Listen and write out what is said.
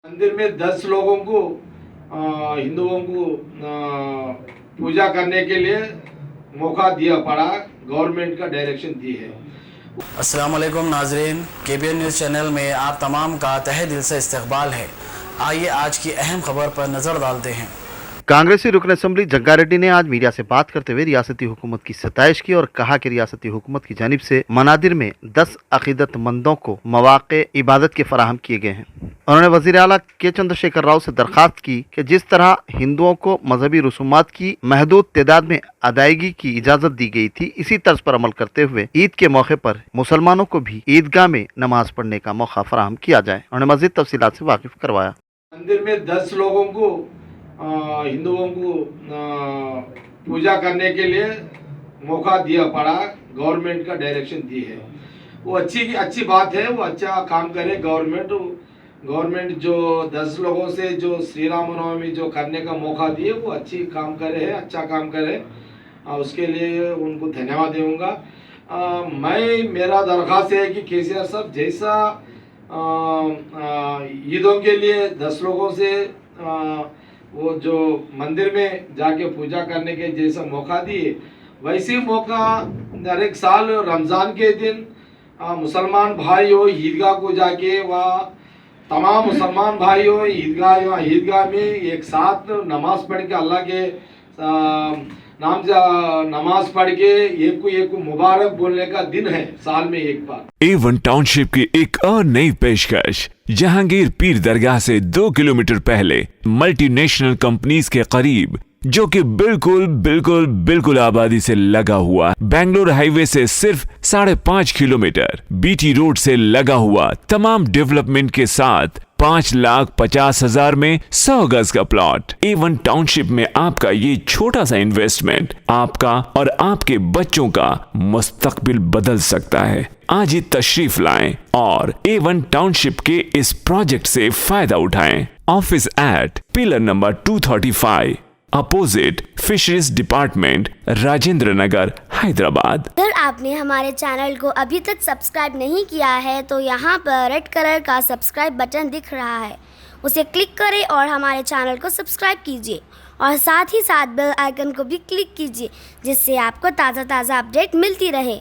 मंदिर में 10 लोगों को हिंदुओं को पूजा करने के लिए मौका दिया पड़ा, गवर्नमेंट का डायरेक्शन दी है। अस्सलाम वालेकुम नाजरीन, KBN न्यूज़ चैनल में आप तमाम का तहे दिल से इस्तकबाल है। आइए आज की अहम खबर पर नज़र डालते हैं। कांग्रेसी रुकन असम्बली जग्गारेड्डी ने आज मीडिया से बात करते हुए रियासती हुकूमत की सताइश की और कहा कि रियासती हुकूमत की जानिब से मनादिर में 10 अकीदतमंदों को मौक़े इबादत के फराहम किए गए हैं। उन्होंने वज़ीर आला के चंद्रशेखर राव से दरख्वास्त की कि जिस तरह हिंदुओं को मजहबी रसूमात की महदूद तादाद में अदायगी की इजाज़त दी गई थी, इसी तर्ज पर अमल करते हुए ईद के मौके पर मुसलमानों को भी ईदगाह में नमाज पढ़ने का मौका फराहम किया जाए। उन्होंने मज़ीद तफसीलात से वाकिफ करवाया। मंदिर में 10 लोगों को हिंदुओं को पूजा करने के लिए मौका दिया पड़ा, गवर्नमेंट का डायरेक्शन दी है। वो अच्छी बात है, वो अच्छा काम करे गवर्नमेंट जो 10 लोगों से जो श्री रामनवमी जो करने का मौका दिए, वो अच्छी काम करे है, अच्छा काम करे, उसके लिए उनको धन्यवाद दूंगा। मेरा दरख्वास्त है कि केसीआर साहब जैसा ईदों के लिए 10 लोगों से वो जो मंदिर में जाके पूजा करने के जैसा मौका दिए, वैसे मौका हर एक साल रमज़ान के दिन मुसलमान भाइयों ईदगाह को जाके वहाँ तमाम मुसलमान भाइयों ईदगाह में एक साथ नमाज पढ़ के अल्लाह के नाम से नमाज पढ़ के एक मुबारक बोलने का दिन है साल में एक बार। A1 टाउनशिप की एक और नई पेशकश जहांगीर पीर दरगाह से 2 किलोमीटर पहले मल्टीनेशनल कंपनीज के करीब, जो कि बिल्कुल आबादी से लगा हुआ, बेंगलोर हाईवे से सिर्फ 5.5 किलोमीटर, BT रोड से लगा हुआ, तमाम डेवलपमेंट के साथ 5,50,000 में 100 गज का प्लॉट। A1 टाउनशिप में आपका ये छोटा सा इन्वेस्टमेंट आपका और आपके बच्चों का मुस्तकबिल बदल सकता है। आज ही तशरीफ लाएं और A1 टाउनशिप के इस प्रोजेक्ट से फायदा उठाएं। Office at pillar number 235 opposite fisheries department, Rajendra Nagar, Hyderabad. अगर आपने हमारे चैनल को अभी तक सब्सक्राइब नहीं किया है तो यहाँ पर रेड कलर का सब्सक्राइब बटन दिख रहा है, उसे क्लिक करें और हमारे चैनल को सब्सक्राइब कीजिए और साथ ही साथ बेल आइकन को भी क्लिक कीजिए, जिससे आपको ताज़ा अपडेट मिलती रहे।